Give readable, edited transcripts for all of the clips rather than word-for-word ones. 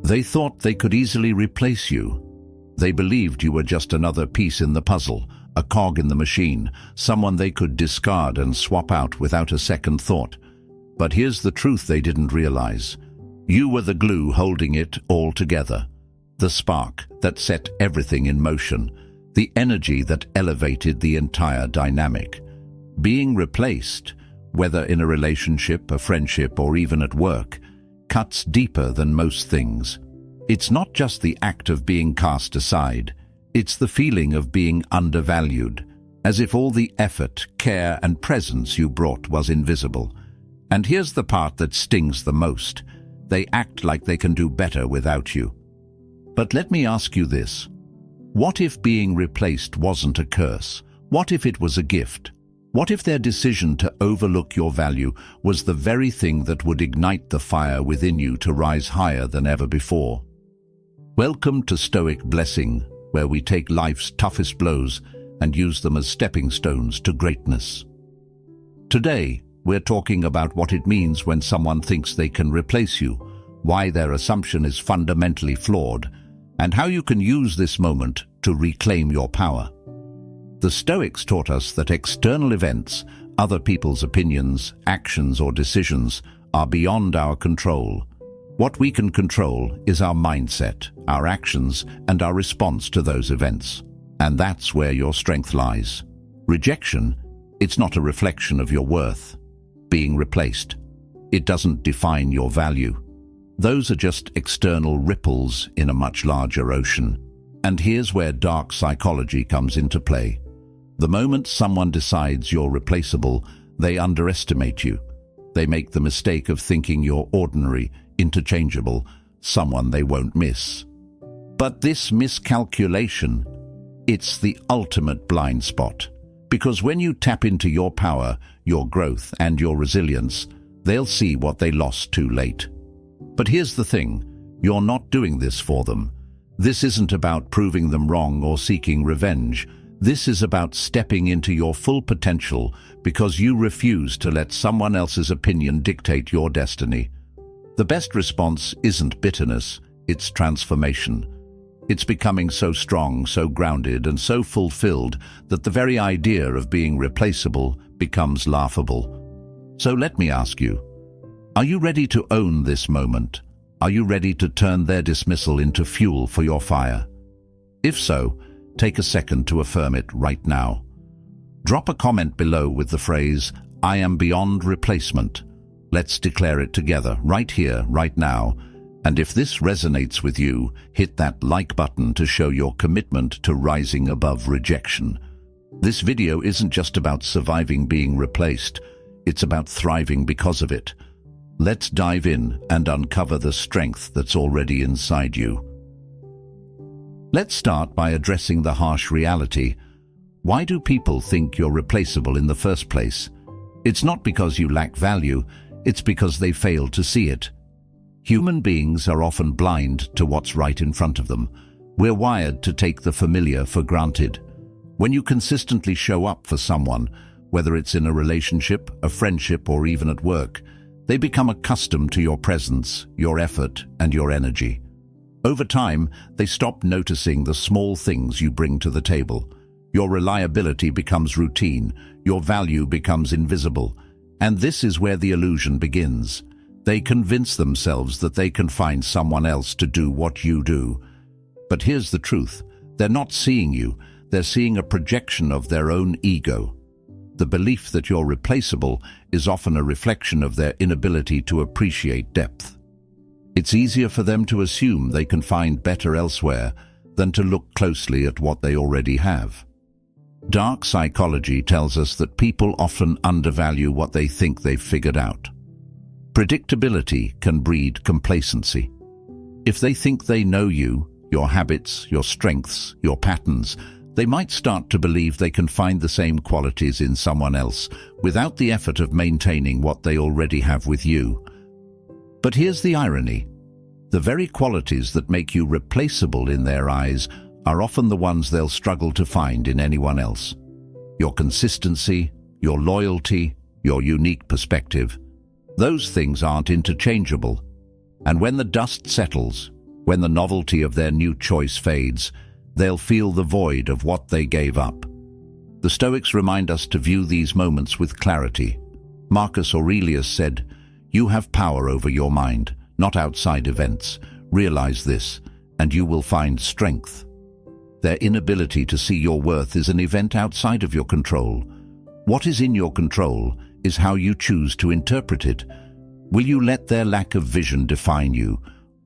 They thought they could easily replace you. They believed you were just another piece in the puzzle, a cog in the machine, someone they could discard and swap out without a second thought. But here's the truth they didn't realize. You were the glue holding it all together, the spark that set everything in motion, the energy that elevated the entire dynamic. Being replaced, whether in a relationship, a friendship, or even at work, cuts deeper than most things. It's not just the act of being cast aside, it's the feeling of being undervalued, as if all the effort, care, and presence you brought was invisible. And here's the part that stings the most. They act like they can do better without you. But let me ask you this. What if being replaced wasn't a curse? What if it was a gift? What if their decision to overlook your value was the very thing that would ignite the fire within you to rise higher than ever before? Welcome to Stoic Blessing, where we take life's toughest blows and use them as stepping stones to greatness. Today, we're talking about what it means when someone thinks they can replace you, why their assumption is fundamentally flawed, and how you can use this moment to reclaim your power. The Stoics taught us that external events, other people's opinions, actions, or decisions, are beyond our control. What we can control is our mindset, our actions, and our response to those events. And that's where your strength lies. Rejection, it's not a reflection of your worth. Being replaced, it doesn't define your value. Those are just external ripples in a much larger ocean. And here's where dark psychology comes into play. The moment someone decides you're replaceable, they underestimate you. They make the mistake of thinking you're ordinary, interchangeable, someone they won't miss. But this miscalculation, it's the ultimate blind spot. Because when you tap into your power, your growth, and your resilience, they'll see what they lost too late. But here's the thing, you're not doing this for them. This isn't about proving them wrong or seeking revenge. This is about stepping into your full potential because you refuse to let someone else's opinion dictate your destiny. The best response isn't bitterness, it's transformation. It's becoming so strong, so grounded, and so fulfilled that the very idea of being replaceable becomes laughable. So let me ask you, are you ready to own this moment? Are you ready to turn their dismissal into fuel for your fire? If so, take a second to affirm it right now. Drop a comment below with the phrase, "I am beyond replacement." Let's declare it together, right here, right now. And if this resonates with you, hit that like button to show your commitment to rising above rejection. This video isn't just about surviving being replaced, it's about thriving because of it. Let's dive in and uncover the strength that's already inside you. Let's start by addressing the harsh reality. Why do people think you're replaceable in the first place? It's not because you lack value, it's because they fail to see it. Human beings are often blind to what's right in front of them. We're wired to take the familiar for granted. When you consistently show up for someone, whether it's in a relationship, a friendship, or even at work, they become accustomed to your presence, your effort, and your energy. Over time, they stop noticing the small things you bring to the table. Your reliability becomes routine, your value becomes invisible, and this is where the illusion begins. They convince themselves that they can find someone else to do what you do. But here's the truth, they're not seeing you, they're seeing a projection of their own ego. The belief that you're replaceable is often a reflection of their inability to appreciate depth. It's easier for them to assume they can find better elsewhere than to look closely at what they already have. Dark psychology tells us that people often undervalue what they think they've figured out. Predictability can breed complacency. If they think they know you, your habits, your strengths, your patterns, they might start to believe they can find the same qualities in someone else without the effort of maintaining what they already have with you. But here's the irony. The very qualities that make you replaceable in their eyes are often the ones they'll struggle to find in anyone else. Your consistency, your loyalty, your unique perspective. Those things aren't interchangeable. And when the dust settles, When the novelty of their new choice fades, they'll feel the void of what they gave up. The Stoics remind us to view these moments with clarity. Marcus Aurelius said, "You have power over your mind, not outside events. Realize this, and you will find strength." Their inability to see your worth is an event outside of your control. What is in your control is how you choose to interpret it. Will you let their lack of vision define you,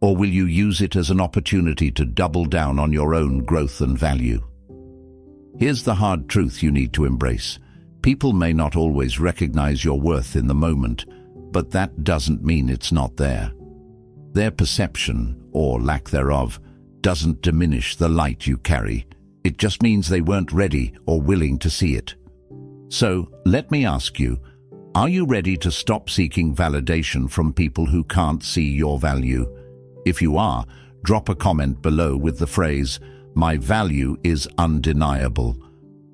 or will you use it as an opportunity to double down on your own growth and value? Here's the hard truth you need to embrace. People may not always recognize your worth in the moment, but that doesn't mean it's not there. Their perception, or lack thereof, doesn't diminish the light you carry. It just means they weren't ready or willing to see it. So, let me ask you, are you ready to stop seeking validation from people who can't see your value? If you are, drop a comment below with the phrase, "My value is undeniable."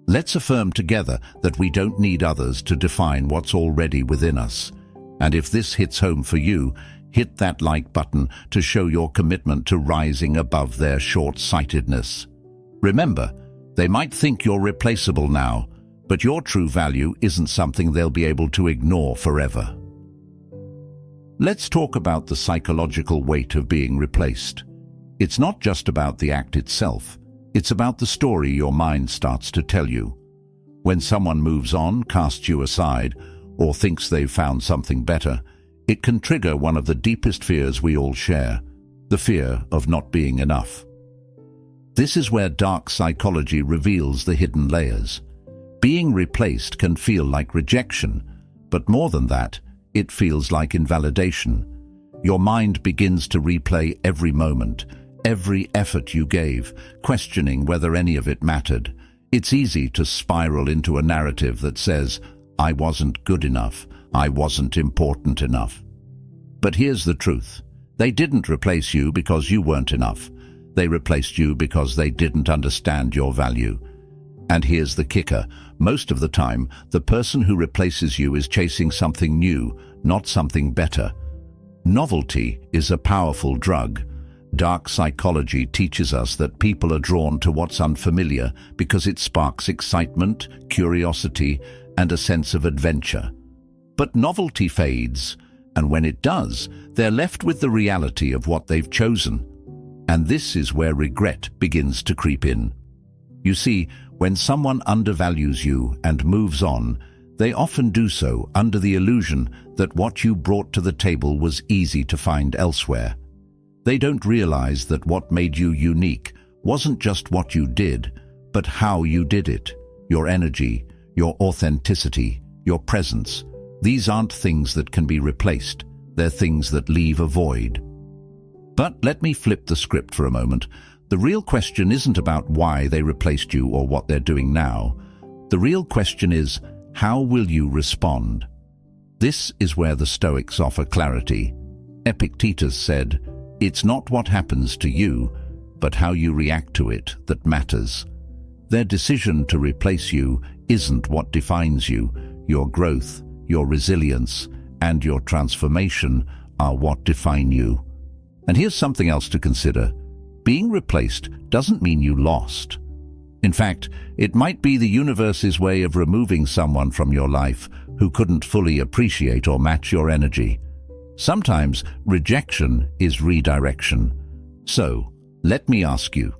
Let's affirm together that we don't need others to define what's already within us. And if this hits home for you, hit that like button to show your commitment to rising above their short-sightedness. Remember, they might think you're replaceable now, but your true value isn't something they'll be able to ignore forever. Let's talk about the psychological weight of being replaced. It's not just about the act itself, it's about the story your mind starts to tell you. When someone moves on, casts you aside, or thinks they've found something better, it can trigger one of the deepest fears we all share, the fear of not being enough. This is where dark psychology reveals the hidden layers. Being replaced can feel like rejection, but more than that, it feels like invalidation. Your mind begins to replay every moment, every effort you gave, questioning whether any of it mattered. It's easy to spiral into a narrative that says, "I wasn't good enough, I wasn't important enough." But here's the truth. They didn't replace you because you weren't enough. They replaced you because they didn't understand your value. And here's the kicker. Most of the time, the person who replaces you is chasing something new, not something better. Novelty is a powerful drug. Dark psychology teaches us that people are drawn to what's unfamiliar because it sparks excitement, curiosity, and a sense of adventure. But novelty fades, and when it does, they're left with the reality of what they've chosen. And this is where regret begins to creep in. You see, when someone undervalues you and moves on, they often do so under the illusion that what you brought to the table was easy to find elsewhere. They don't realize that what made you unique wasn't just what you did, but how you did it. Your energy, your authenticity, your presence. These aren't things that can be replaced. They're things that leave a void. But let me flip the script for a moment. The real question isn't about why they replaced you or what they're doing now. The real question is, how will you respond? This is where the Stoics offer clarity. Epictetus said, "It's not what happens to you, but how you react to it that matters." Their decision to replace you isn't what defines you. Your growth, your resilience, and your transformation are what define you. And here's something else to consider. Being replaced doesn't mean you lost. In fact, it might be the universe's way of removing someone from your life who couldn't fully appreciate or match your energy. Sometimes rejection is redirection. So, let me ask you,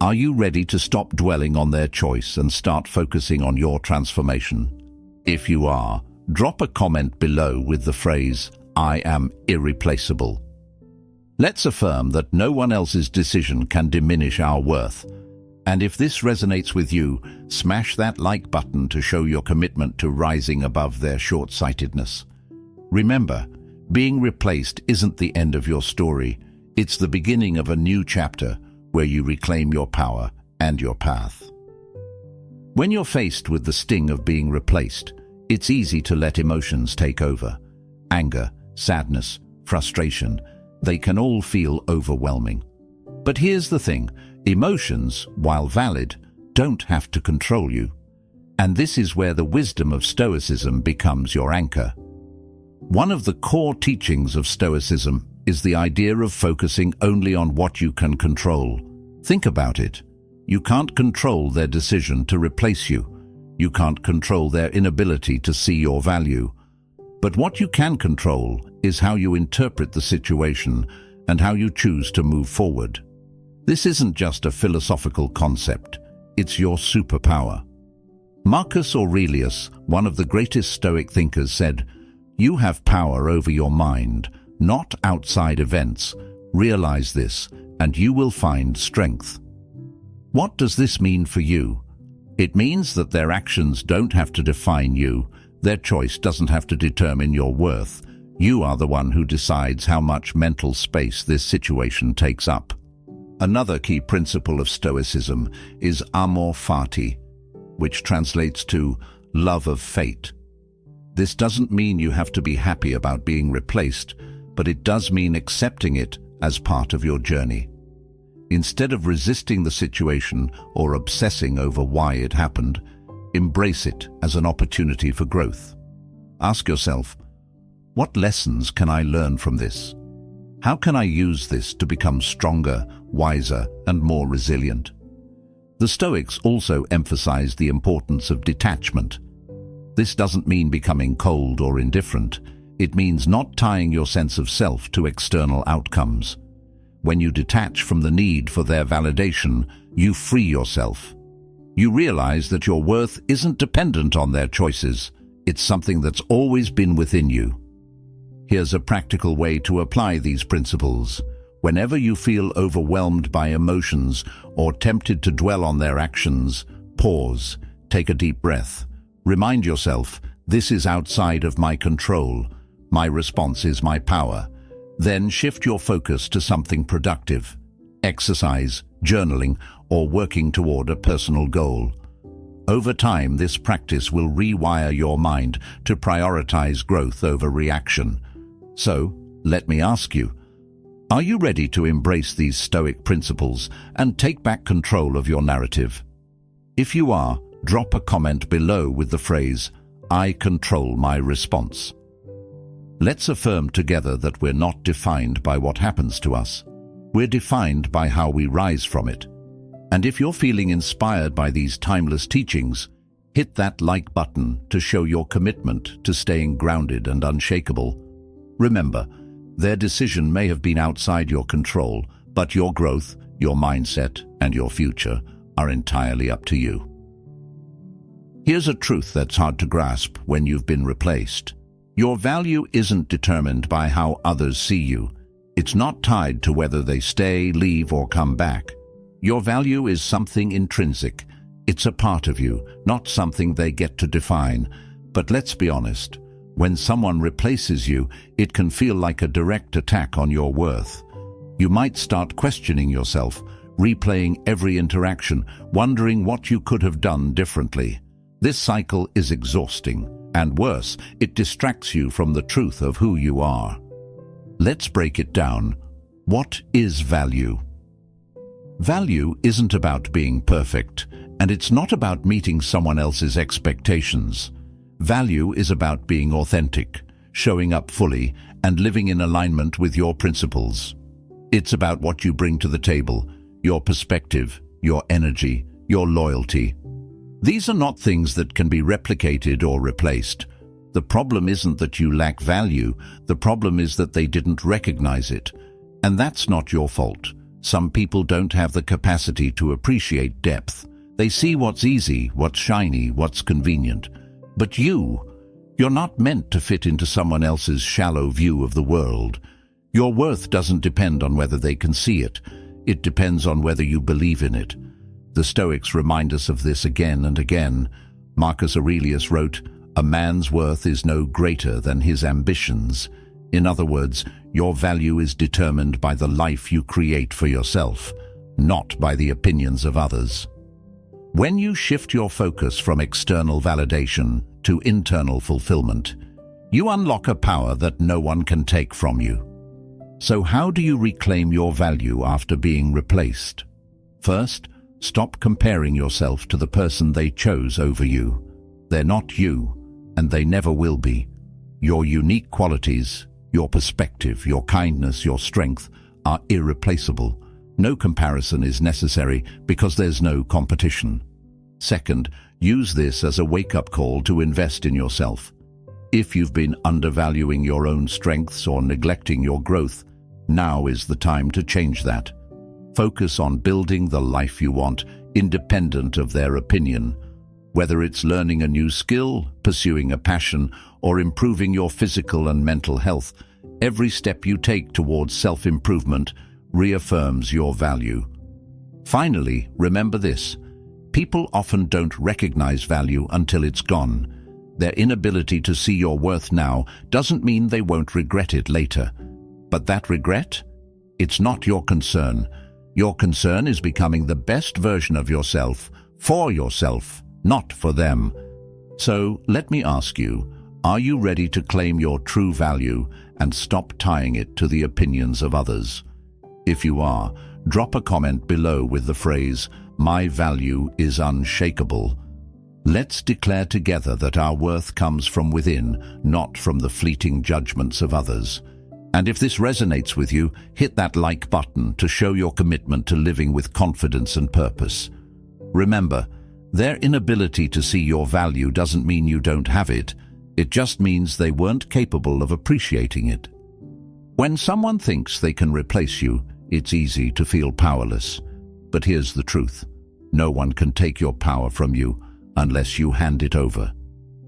are you ready to stop dwelling on their choice and start focusing on your transformation? If you are, drop a comment below with the phrase, "I am irreplaceable." Let's affirm that no one else's decision can diminish our worth. And if this resonates with you, smash that like button to show your commitment to rising above their short-sightedness. Remember, being replaced isn't the end of your story. It's the beginning of a new chapter where you reclaim your power and your path. When you're faced with the sting of being replaced, it's easy to let emotions take over. Anger, sadness, frustration, they can all feel overwhelming. But here's the thing, emotions, while valid, don't have to control you. And this is where the wisdom of Stoicism becomes your anchor. One of the core teachings of Stoicism is the idea of focusing only on what you can control. Think about it. You can't control their decision to replace you. You can't control their inability to see your value. But what you can control is how you interpret the situation and how you choose to move forward. This isn't just a philosophical concept. It's your superpower. Marcus Aurelius, one of the greatest Stoic thinkers, said, "You have power over your mind, not outside events. Realize this, and you will find strength." What does this mean for you? It means that their actions don't have to define you. Their choice doesn't have to determine your worth. You are the one who decides how much mental space this situation takes up. Another key principle of Stoicism is amor fati, which translates to love of fate. This doesn't mean you have to be happy about being replaced, but it does mean accepting it as part of your journey. Instead of resisting the situation or obsessing over why it happened, embrace it as an opportunity for growth. Ask yourself, what lessons can I learn from this? How can I use this to become stronger, wiser, and more resilient? The Stoics also emphasize the importance of detachment. This doesn't mean becoming cold or indifferent. It means not tying your sense of self to external outcomes. When you detach from the need for their validation, you free yourself. You realize that your worth isn't dependent on their choices. It's something that's always been within you. Here's a practical way to apply these principles. Whenever you feel overwhelmed by emotions or tempted to dwell on their actions, pause, take a deep breath. Remind yourself, this is outside of my control. My response is my power. Then shift your focus to something productive. Exercise, journaling, or working toward a personal goal. Over time, this practice will rewire your mind to prioritize growth over reaction. So, let me ask you, are you ready to embrace these Stoic principles and take back control of your narrative? If you are, drop a comment below with the phrase, "I control my response." Let's affirm together that we're not defined by what happens to us. We're defined by how we rise from it. And if you're feeling inspired by these timeless teachings, hit that like button to show your commitment to staying grounded and unshakable. Remember, their decision may have been outside your control, but your growth, your mindset, and your future are entirely up to you. Here's a truth that's hard to grasp when you've been replaced. Your value isn't determined by how others see you. It's not tied to whether they stay, leave, or come back. Your value is something intrinsic. It's a part of you, not something they get to define. But let's be honest, when someone replaces you, it can feel like a direct attack on your worth. You might start questioning yourself, replaying every interaction, wondering what you could have done differently. This cycle is exhausting, and worse, it distracts you from the truth of who you are. Let's break it down. What is value? Value isn't about being perfect, and it's not about meeting someone else's expectations. Value is about being authentic, showing up fully, and living in alignment with your principles. It's about what you bring to the table, your perspective, your energy, your loyalty. These are not things that can be replicated or replaced. The problem isn't that you lack value, the problem is that they didn't recognize it. And that's not your fault. Some people don't have the capacity to appreciate depth. They see what's easy, what's shiny, what's convenient. But you're not meant to fit into someone else's shallow view of the world. Your worth doesn't depend on whether they can see it. It depends on whether you believe in it. The Stoics remind us of this again and again. Marcus Aurelius wrote, "A man's worth is no greater than his ambitions." In other words, your value is determined by the life you create for yourself, not by the opinions of others. When you shift your focus from external validation to internal fulfillment, you unlock a power that no one can take from you. So how do you reclaim your value after being replaced? First, stop comparing yourself to the person they chose over you. They're not you, and they never will be. Your unique qualities, Your perspective, your kindness, your strength are irreplaceable. No comparison is necessary because there's no competition. Second, use this as a wake-up call to invest in yourself. If you've been undervaluing your own strengths or neglecting your growth, now is the time to change that. Focus on building the life you want, independent of their opinion. Whether it's learning a new skill, pursuing a passion, or improving your physical and mental health, every step you take towards self-improvement reaffirms your value. Finally, remember this. People often don't recognize value until it's gone. Their inability to see your worth now doesn't mean they won't regret it later. But that regret? It's not your concern. Your concern is becoming the best version of yourself, for yourself, not for them. So let me ask you, are you ready to claim your true value and stop tying it to the opinions of others? If you are, drop a comment below with the phrase, "My value is unshakable." Let's declare together that our worth comes from within, not from the fleeting judgments of others. And if this resonates with you, hit that like button to show your commitment to living with confidence and purpose. Remember, their inability to see your value doesn't mean you don't have it. It just means they weren't capable of appreciating it. When someone thinks they can replace you, it's easy to feel powerless. But here's the truth. No one can take your power from you unless you hand it over.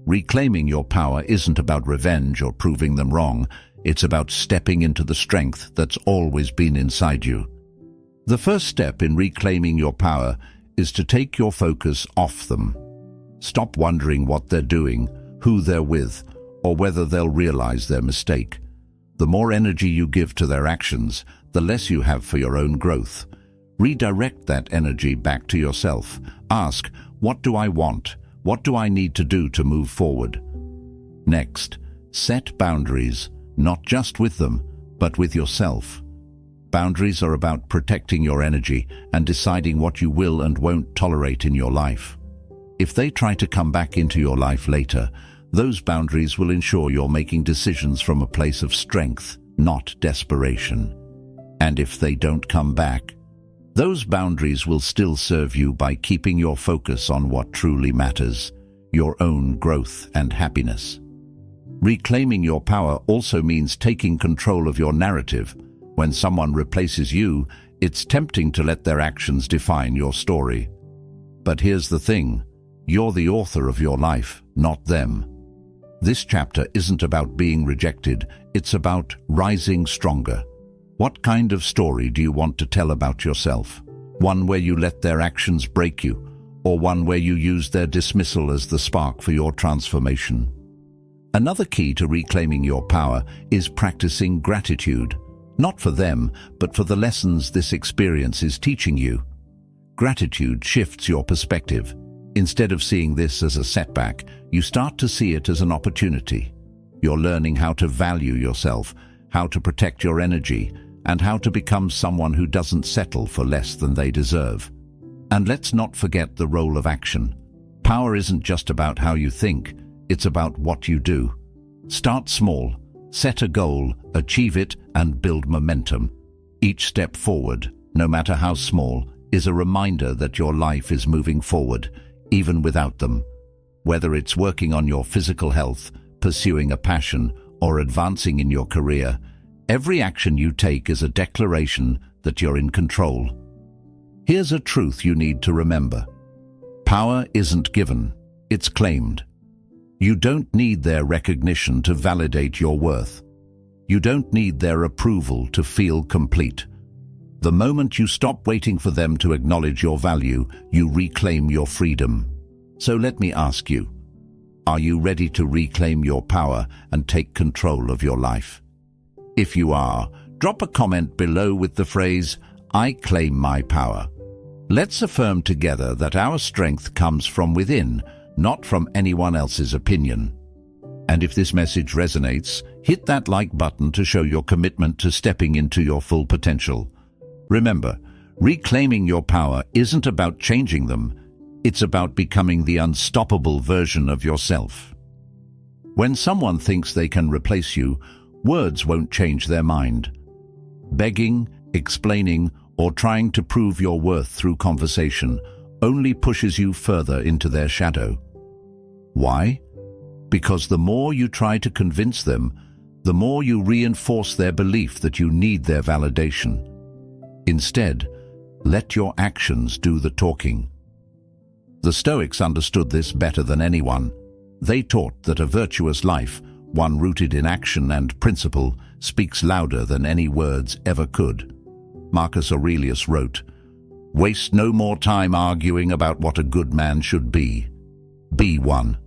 Reclaiming your power isn't about revenge or proving them wrong. It's about stepping into the strength that's always been inside you. The first step in reclaiming your power is to take your focus off them. Stop wondering what they're doing, who they're with, or whether they'll realize their mistake. The more energy you give to their actions, the less you have for your own growth. Redirect that energy back to yourself. Ask, what do I want? What do I need to do to move forward? Next, set boundaries, not just with them, but with yourself. Boundaries are about protecting your energy and deciding what you will and won't tolerate in your life. If they try to come back into your life later, those boundaries will ensure you're making decisions from a place of strength, not desperation. And if they don't come back, those boundaries will still serve you by keeping your focus on what truly matters, your own growth and happiness. Reclaiming your power also means taking control of your narrative. When someone replaces you, it's tempting to let their actions define your story. But here's the thing, you're the author of your life, not them. This chapter isn't about being rejected, it's about rising stronger. What kind of story do you want to tell about yourself? One where you let their actions break you, or one where you use their dismissal as the spark for your transformation? Another key to reclaiming your power is practicing gratitude, not for them, but for the lessons this experience is teaching you. Gratitude shifts your perspective. Instead of seeing this as a setback, you start to see it as an opportunity. You're learning how to value yourself, how to protect your energy, and how to become someone who doesn't settle for less than they deserve. And let's not forget the role of action. Power isn't just about how you think, it's about what you do. Start small, set a goal, achieve it, and build momentum. Each step forward, no matter how small, is a reminder that your life is moving forward, even without them. Whether it's working on your physical health, pursuing a passion, or advancing in your career, every action you take is a declaration that you're in control. Here's a truth you need to remember. Power isn't given, it's claimed. You don't need their recognition to validate your worth. You don't need their approval to feel complete. The moment you stop waiting for them to acknowledge your value, you reclaim your freedom. So let me ask you, are you ready to reclaim your power and take control of your life? If you are, drop a comment below with the phrase, "I claim my power." Let's affirm together that our strength comes from within, not from anyone else's opinion. And if this message resonates, hit that like button to show your commitment to stepping into your full potential. Remember, reclaiming your power isn't about changing them, it's about becoming the unstoppable version of yourself. When someone thinks they can replace you, Words won't change their mind. Begging, explaining, or trying to prove your worth through conversation only pushes you further into their shadow. Why? Because the more you try to convince them, the more you reinforce their belief that you need their validation. Instead, let your actions do the talking. The Stoics understood this better than anyone. They taught that a virtuous life, one rooted in action and principle, speaks louder than any words ever could. Marcus Aurelius wrote, "Waste no more time arguing about what a good man should be. Be one."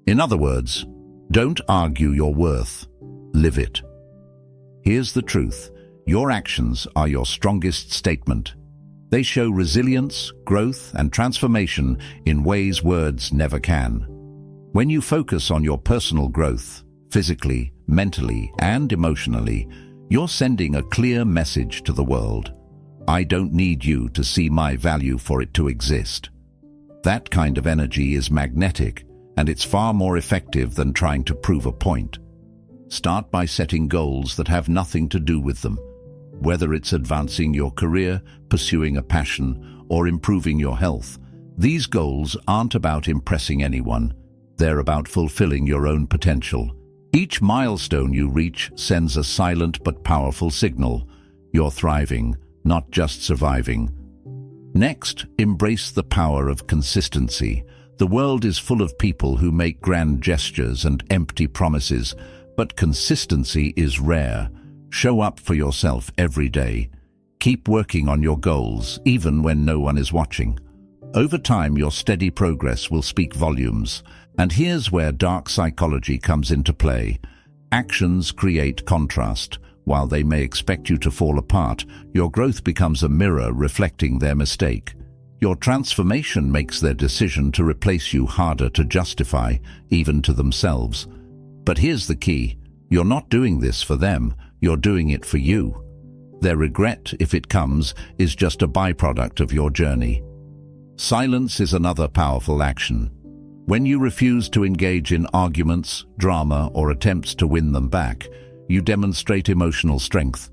In other words, don't argue your worth, live it. Here's the truth. Your actions are your strongest statement. They show resilience, growth, and transformation in ways words never can. When you focus on your personal growth, physically, mentally, and emotionally, you're sending a clear message to the world. I don't need you to see my value for it to exist. That kind of energy is magnetic, and it's far more effective than trying to prove a point. Start by setting goals that have nothing to do with them. Whether it's advancing your career, pursuing a passion, or improving your health, these goals aren't about impressing anyone. They're about fulfilling your own potential. Each milestone you reach sends a silent but powerful signal. You're thriving, not just surviving. Next, embrace the power of consistency. The world is full of people who make grand gestures and empty promises, but consistency is rare. Show up for yourself every day. Keep working on your goals, even when no one is watching. Over time, your steady progress will speak volumes. And here's where dark psychology comes into play. Actions create contrast. While they may expect you to fall apart, your growth becomes a mirror reflecting their mistake. Your transformation makes their decision to replace you harder to justify, even to themselves. But here's the key. You're not doing this for them. You're doing it for you. Their regret, if it comes, is just a byproduct of your journey. Silence is another powerful action. When you refuse to engage in arguments, drama, or attempts to win them back, you demonstrate emotional strength.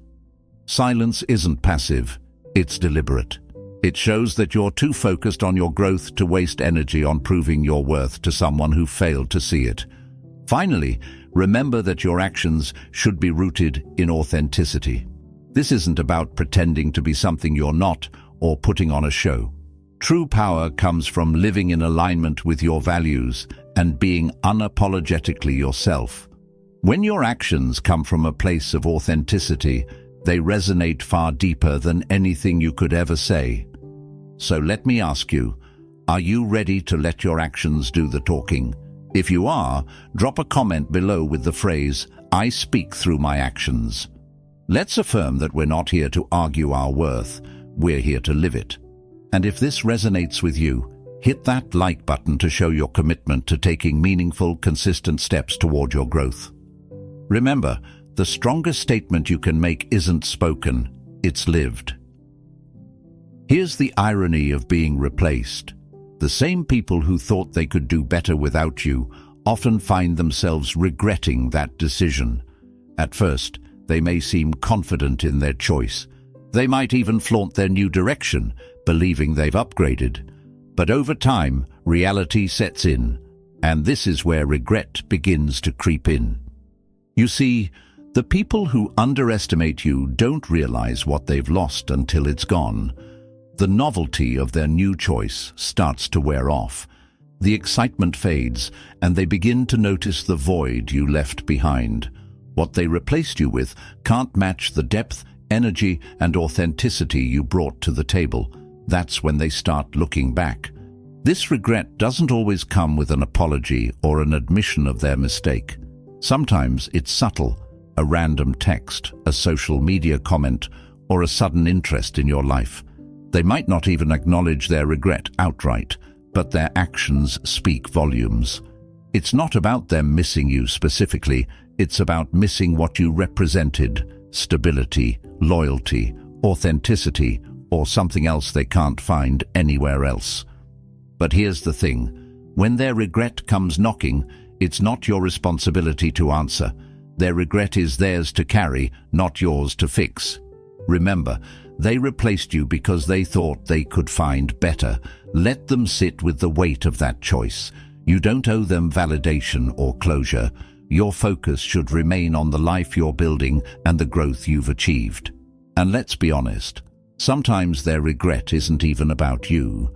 Silence isn't passive, it's deliberate. It shows that you're too focused on your growth to waste energy on proving your worth to someone who failed to see it. Finally, remember that your actions should be rooted in authenticity. This isn't about pretending to be something you're not or putting on a show. True power comes from living in alignment with your values and being unapologetically yourself. When your actions come from a place of authenticity, they resonate far deeper than anything you could ever say. So let me ask you, are you ready to let your actions do the talking? If you are, drop a comment below with the phrase, "I speak through my actions." Let's affirm that we're not here to argue our worth, we're here to live it. And if this resonates with you, hit that like button to show your commitment to taking meaningful, consistent steps toward your growth. Remember, the strongest statement you can make isn't spoken, it's lived. Here's the irony of being replaced. The same people who thought they could do better without you often find themselves regretting that decision. At first, they may seem confident in their choice. They might even flaunt their new direction, believing they've upgraded. But over time, reality sets in, and this is where regret begins to creep in. You see, the people who underestimate you don't realize what they've lost until it's gone. The novelty of their new choice starts to wear off. The excitement fades, and they begin to notice the void you left behind. What they replaced you with can't match the depth, energy, and authenticity you brought to the table. That's when they start looking back. This regret doesn't always come with an apology or an admission of their mistake. Sometimes it's subtle, a random text, a social media comment, or a sudden interest in your life. They might not even acknowledge their regret outright, but their actions speak volumes. It's not about them missing you specifically, it's about missing what you represented: stability, loyalty, authenticity, or something else they can't find anywhere else. But here's the thing, when their regret comes knocking, it's not your responsibility to answer. Their regret is theirs to carry, not yours to fix. Remember, they replaced you because they thought they could find better. Let them sit with the weight of that choice. You don't owe them validation or closure. Your focus should remain on the life you're building and the growth you've achieved. And let's be honest, sometimes their regret isn't even about you.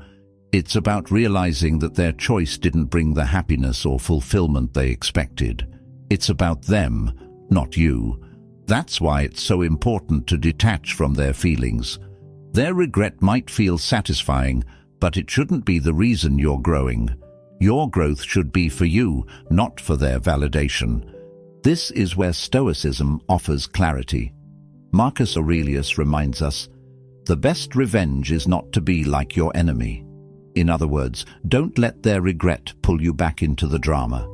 It's about realizing that their choice didn't bring the happiness or fulfillment they expected. It's about them, not you. That's why it's so important to detach from their feelings. Their regret might feel satisfying, but it shouldn't be the reason you're growing. Your growth should be for you, not for their validation. This is where Stoicism offers clarity. Marcus Aurelius reminds us, "The best revenge is not to be like your enemy." In other words, don't let their regret pull you back into the drama.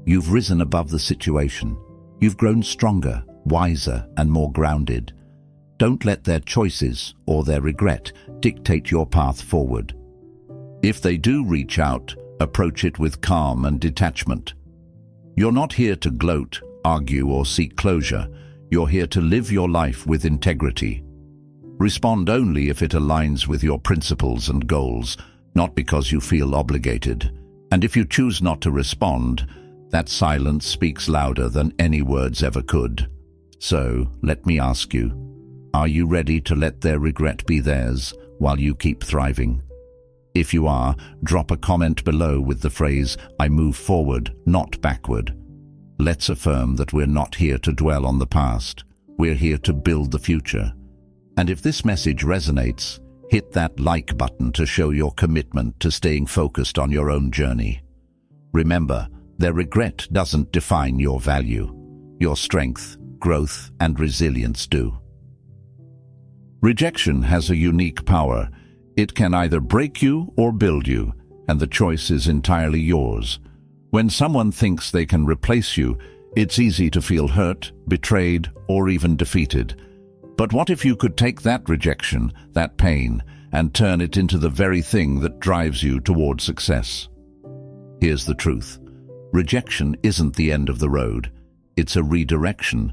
You've risen above the situation. You've grown stronger, wiser, and more grounded. Don't let their choices or their regret dictate your path forward. If they do reach out, approach it with calm and detachment. You're not here to gloat, argue, or seek closure. You're here to live your life with integrity. Respond only if it aligns with your principles and goals, not because you feel obligated. And if you choose not to respond, that silence speaks louder than any words ever could. So, let me ask you, are you ready to let their regret be theirs while you keep thriving? If you are, drop a comment below with the phrase, "I move forward, not backward." Let's affirm that we're not here to dwell on the past. We're here to build the future. And if this message resonates, hit that like button to show your commitment to staying focused on your own journey. Remember, their regret doesn't define your value. Your strength, growth, and resilience do. Rejection has a unique power. It can either break you or build you, and the choice is entirely yours. When someone thinks they can replace you, it's easy to feel hurt, betrayed, or even defeated. But what if you could take that rejection, that pain, and turn it into the very thing that drives you toward success? Here's the truth. Rejection isn't the end of the road. It's a redirection.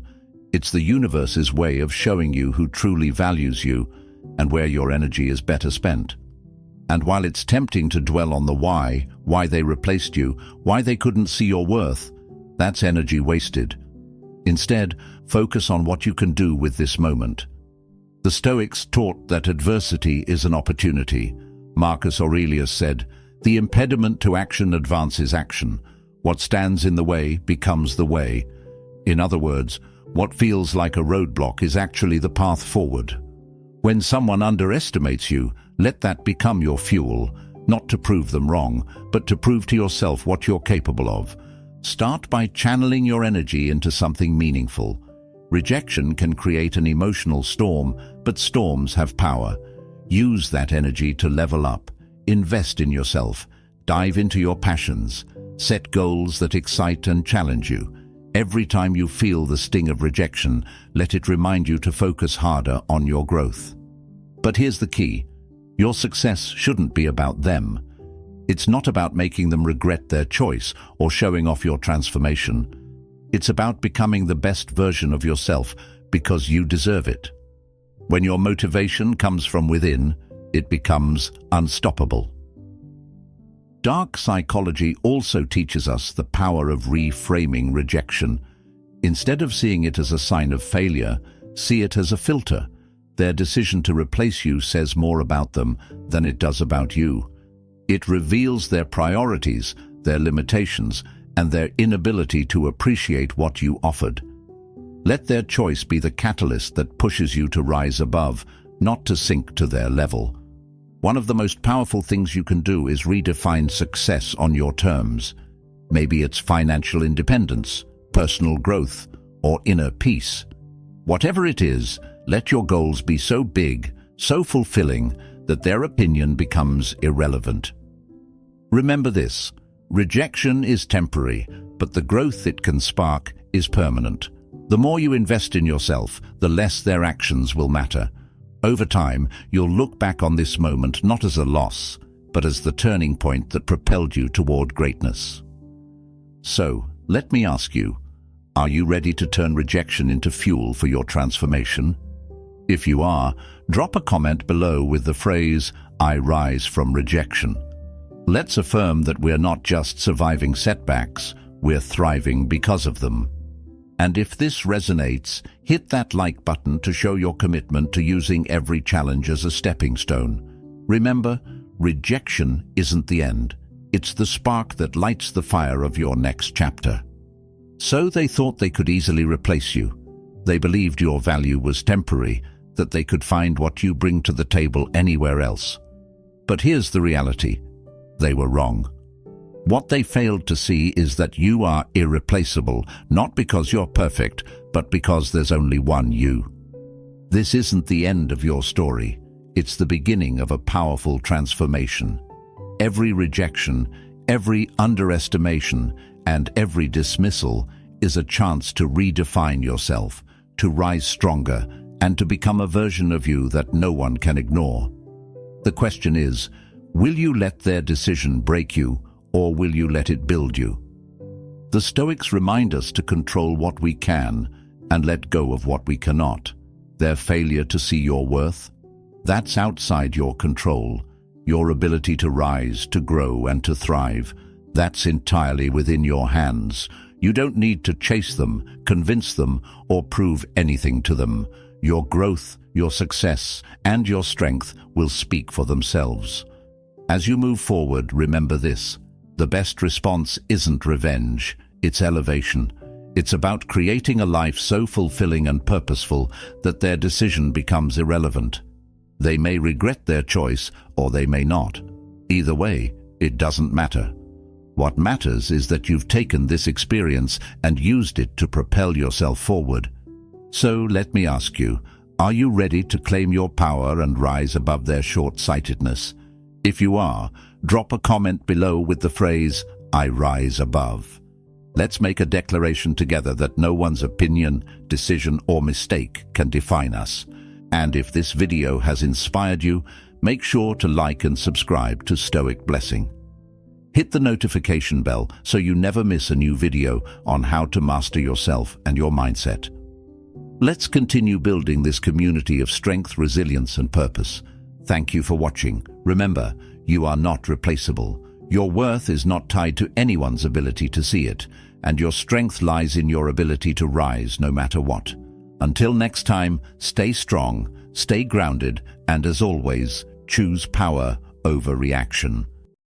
It's the universe's way of showing you who truly values you and where your energy is better spent. And while it's tempting to dwell on the why they replaced you, why they couldn't see your worth, that's energy wasted. Instead, focus on what you can do with this moment. The Stoics taught that adversity is an opportunity. Marcus Aurelius said, "The impediment to action advances action. What stands in the way becomes the way." In other words, what feels like a roadblock is actually the path forward. When someone underestimates you, let that become your fuel, not to prove them wrong, but to prove to yourself what you're capable of. Start by channeling your energy into something meaningful. Rejection can create an emotional storm, but storms have power. Use that energy to level up, invest in yourself, dive into your passions, set goals that excite and challenge you. Every time you feel the sting of rejection, let it remind you to focus harder on your growth. But here's the key. Your success shouldn't be about them. It's not about making them regret their choice or showing off your transformation. It's about becoming the best version of yourself because you deserve it. When your motivation comes from within, it becomes unstoppable. Dark psychology also teaches us the power of reframing rejection. Instead of seeing it as a sign of failure, see it as a filter. Their decision to replace you says more about them than it does about you. It reveals their priorities, their limitations, and their inability to appreciate what you offered. Let their choice be the catalyst that pushes you to rise above, not to sink to their level. One of the most powerful things you can do is redefine success on your terms. Maybe it's financial independence, personal growth, or inner peace. Whatever it is, let your goals be so big, so fulfilling, that their opinion becomes irrelevant. Remember this, rejection is temporary, but the growth it can spark is permanent. The more you invest in yourself, the less their actions will matter. Over time, you'll look back on this moment not as a loss, but as the turning point that propelled you toward greatness. So, let me ask you, Are you ready to turn rejection into fuel for your transformation? If you are, drop a comment below with the phrase, "I rise from rejection." Let's affirm that we're not just surviving setbacks, we're thriving because of them. And if this resonates, hit that like button to show your commitment to using every challenge as a stepping stone. Remember, rejection isn't the end. It's the spark that lights the fire of your next chapter. So they thought they could easily replace you. They believed your value was temporary, that they could find what you bring to the table anywhere else. But here's the reality. They were wrong. What they failed to see is that you are irreplaceable, not because you're perfect, but because there's only one you. This isn't the end of your story. It's the beginning of a powerful transformation. Every rejection, every underestimation, and every dismissal is a chance to redefine yourself, to rise stronger, and to become a version of you that no one can ignore. The question is, will you let their decision break you, or will you let it build you? The Stoics remind us to control what we can and let go of what we cannot. Their failure to see your worth, that's outside your control. Your ability to rise, to grow, and to thrive, that's entirely within your hands. You don't need to chase them, convince them, or prove anything to them. Your growth, your success, and your strength will speak for themselves. As you move forward, remember this. The best response isn't revenge, it's elevation. It's about creating a life so fulfilling and purposeful that their decision becomes irrelevant. They may regret their choice, or they may not. Either way, it doesn't matter. What matters is that you've taken this experience and used it to propel yourself forward. So let me ask you, are you ready to claim your power and rise above their short-sightedness? If you are, drop a comment below with the phrase, "I rise above." Let's make a declaration together that no one's opinion, decision, or mistake can define us. And if this video has inspired you, make sure to like and subscribe to Stoic Blessing. Hit the notification bell so you never miss a new video on how to master yourself and your mindset. Let's continue building this community of strength, resilience, and purpose. Thank you for watching. Remember, you are not replaceable. Your worth is not tied to anyone's ability to see it, and your strength lies in your ability to rise no matter what. Until next time, stay strong, stay grounded, and as always, choose power over reaction.